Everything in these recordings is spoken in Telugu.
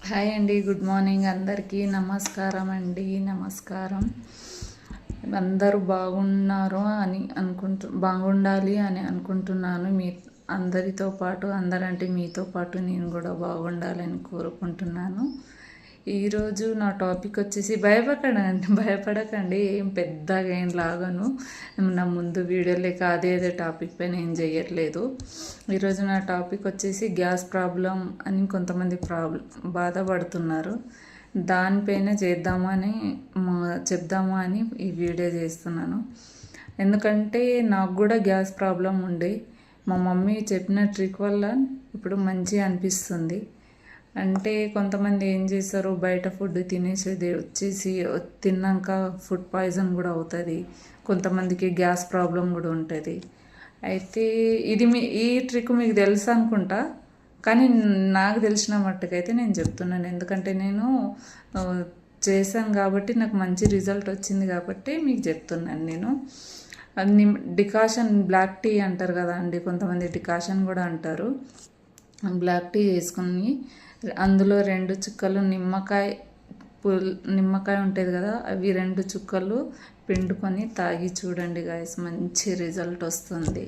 హాయ్ అండి, గుడ్ మార్నింగ్ అందరికీ. నమస్కారం అండి, నమస్కారం. అందరూ బాగున్నారు అని బాగుండాలి అని అనుకుంటున్నాను. మీ అందరితో పాటు, అందరంటే మీతో పాటు నేను కూడా బాగుండాలని కోరుకుంటున్నాను. ఈరోజు నా టాపిక్ వచ్చేసి భయపడకండి, ఏం పెద్దగా ఏం లాగను. నా ముందు వీడియోలే అదే టాపిక్ పైన ఏం చేయట్లేదు. ఈరోజు నా టాపిక్ వచ్చేసి గ్యాస్ ప్రాబ్లం అని కొంతమంది బాధపడుతున్నారు. దానిపైన చెప్దామా అని ఈ వీడియో చేస్తున్నాను. ఎందుకంటే నాకు కూడా గ్యాస్ ప్రాబ్లం ఉండే, మా మమ్మీ చెప్పిన ట్రిక్ వల్ల ఇప్పుడు మంచిగా అనిపిస్తుంది. అంటే కొంతమంది ఏం చేస్తారు, బయట ఫుడ్ తినేసేది వచ్చేసి తిన్నాక ఫుడ్ పాయిజన్ కూడా అవుతుంది. కొంతమందికి గ్యాస్ ప్రాబ్లం కూడా ఉంటుంది. అయితే ఈ ట్రిక్ మీకు తెలుసు అనుకుంటా, కానీ నాకు తెలిసిన మట్టుకైతే నేను చెప్తున్నాను. ఎందుకంటే నేను చేశాను కాబట్టి నాకు మంచి రిజల్ట్ వచ్చింది కాబట్టి మీకు చెప్తున్నాను. నేను డికాషన్ బ్లాక్ టీ అంటారు కదా అండి, కొంతమంది డికాషన్ కూడా అంటారు. బ్లాక్ టీ చేసుకుని అందులో 2 చుక్కలు నిమ్మకాయ ఉంటుంది కదా, అవి 2 చుక్కలు పిండుకొని తాగి చూడండి గాయస్, మంచి రిజల్ట్ వస్తుంది.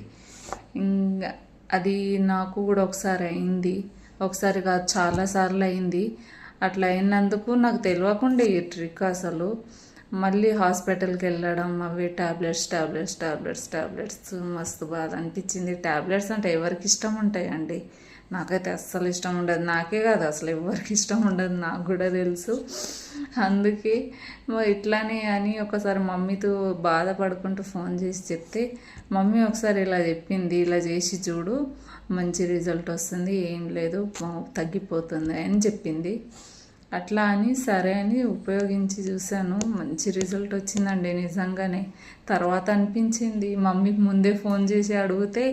ఇంకా అది నాకు కూడా ఒకసారి అయింది, ఒకసారి కాదు చాలాసార్లు అయింది. అట్లా అయినందుకు నాకు తెలియకుండా ఈ ట్రిక్ అసలు మళ్ళీ హాస్పిటల్కి వెళ్ళడం, అవి టాబ్లెట్స్ మస్తు బాధ అనిపించింది. టాబ్లెట్స్ అంటే ఎవరికి ఇష్టం ఉంటాయండి, నాకైతే అస్సలు ఇష్టం ఉండదు. నాకే కాదు అసలు ఎవరికి ఇష్టం ఉండదు, నాకు కూడా తెలుసు. అందుకే ఇట్లానే అని ఒకసారి మమ్మీతో బాధపడుకుంటూ ఫోన్ చేసి చెప్తే, మమ్మీ ఒకసారి ఇలా చెప్పింది, ఇలా చేసి చూడు మంచి రిజల్ట్ వస్తుంది, ఏం లేదు తగ్గిపోతుంది అని చెప్పింది. అట్లా అని సరే అని ఉపయోగించి చూశాను, మంచి రిజల్ట్ వచ్చిందండి నిజంగానే. తర్వాత అనిపించింది మమ్మీకి ముందే ఫోన్ చేసి అడిగితే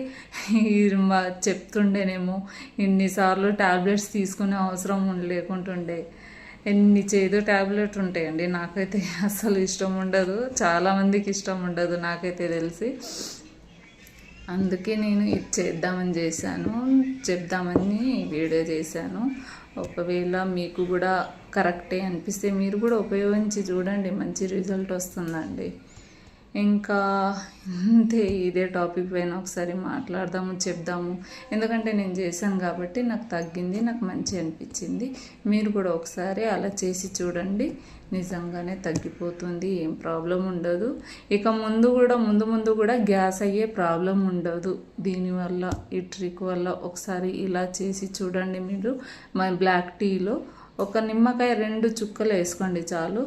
చెప్తుండేనేమో, ఇన్నిసార్లు టాబ్లెట్స్ తీసుకునే అవసరం లేకుంటుండే. ఎన్ని చేదు టాబ్లెట్ ఉంటాయండి, నాకైతే అస్సలు ఇష్టం ఉండదు, చాలామందికి ఇష్టం ఉండదు నాకైతే తెలిసి. అందుకే నేను ఇది చెప్దామని వీడియో చేశాను. ఒకవేళ మీకు కూడా కరెక్టే అనిపిస్తే మీరు కూడా ఉపయోగించి చూడండి, మంచి రిజల్ట్ వస్తుందండి. ఇంకా అంతే, ఇదే టాపిక్ పైన ఒకసారి చెప్దాము. ఎందుకంటే నేను చేశాను కాబట్టి నాకు తగ్గింది, నాకు మంచి అనిపించింది. మీరు కూడా ఒకసారి అలా చేసి చూడండి, నిజంగానే తగ్గిపోతుంది, ఏం ప్రాబ్లం ఉండదు. ఇక ముందు కూడా గ్యాస్ అయ్యే ప్రాబ్లం ఉండదు దీనివల్ల, ఈ ట్రిక్ వల్ల. ఒకసారి ఇలా చేసి చూడండి. మీరు మా బ్లాక్ టీలో ఒక నిమ్మకాయ 2 చుక్కలు వేసుకోండి చాలు.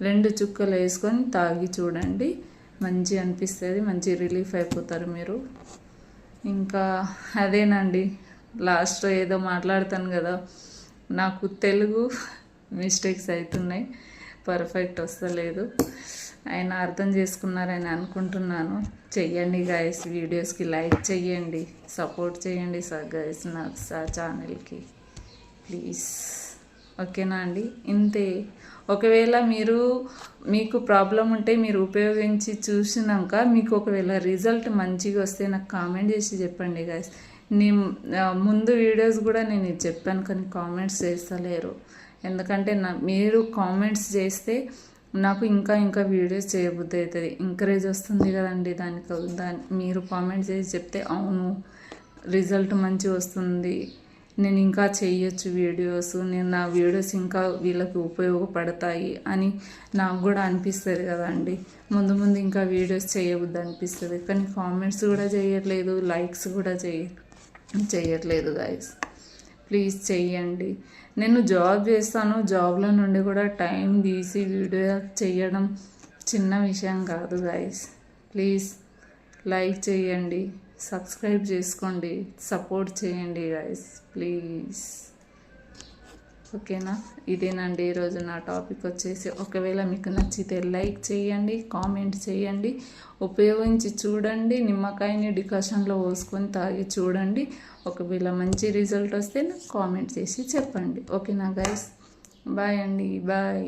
2 చుక్కలు వేసుకొని తాగి చూడండి, మంచి అనిపిస్తుంది, మంచి రిలీఫ్ అయిపోతారు మీరు. ఇంకా అదేనండి, లాస్ట్లో ఏదో మాట్లాడతాను కదా, నాకు తెలుగు మిస్టేక్స్ అవుతున్నాయి, పర్ఫెక్ట్ వస్తలేదు. ఆయన అర్థం చేసుకున్నారని అనుకుంటున్నాను. చెయ్యండి గాయస్, వీడియోస్కి లైక్ చెయ్యండి, సపోర్ట్ చేయండి గాయస్ నా ఛానల్కి ప్లీజ్. ఓకేనా అండి, ఇంతే. ఒకవేళ మీకు ప్రాబ్లం ఉంటే మీరు ఉపయోగించి చూసినాక మీకు ఒకవేళ రిజల్ట్ మంచిగా వస్తే నాకు కామెంట్ చేసి చెప్పండి గాయస్. ముందు వీడియోస్ కూడా నేను ఇది చెప్పాను, కానీ కామెంట్స్ చేస్తలేరు. ఎందుకంటే మీరు కామెంట్స్ చేస్తే నాకు ఇంకా వీడియోస్ చేయబుద్ధి అవుతుంది, ఎంకరేజ్ వస్తుంది కదండి. మీరు కామెంట్స్ చేసి చెప్తే అవును రిజల్ట్ మంచిగా వస్తుంది, నేను ఇంకా చేయొచ్చు వీడియోస్, నా వీడియోస్ ఇంకా వీళ్ళకి ఉపయోగపడతాయి అని నాకు కూడా అనిపిస్తుంది కదండి. ముందు ఇంకా వీడియోస్ చేయబుద్ది అనిపిస్తుంది, కానీ కామెంట్స్ కూడా చేయట్లేదు, లైక్స్ కూడా చేయట్లేదు గాయస్. ప్లీజ్ చెయ్యండి. నేను జాబ్ చేస్తాను, జాబ్లో నుండి కూడా టైం తీసి వీడియో చేయడం చిన్న విషయం కాదు గాయస్. ప్లీజ్ లైక్ చేయండి, సబ్స్క్రైబ్ చేసుకోండి, సపోర్ట్ చేయండి గాయస్ ప్లీజ్. ఓకేనా, ఇదేనండి ఈరోజు నా టాపిక్ వచ్చేసి. ఒకవేళ మీకు నచ్చితే లైక్ చేయండి, కామెంట్ చేయండి, ఉపయోగించి చూడండి. నిమ్మకాయని డికాషన్లో పోసుకొని తాగి చూడండి. ఒకవేళ మంచి రిజల్ట్ వస్తే నాకు కామెంట్ చేసి చెప్పండి. ఓకేనా గైస్, బాయ్ అండి, బాయ్.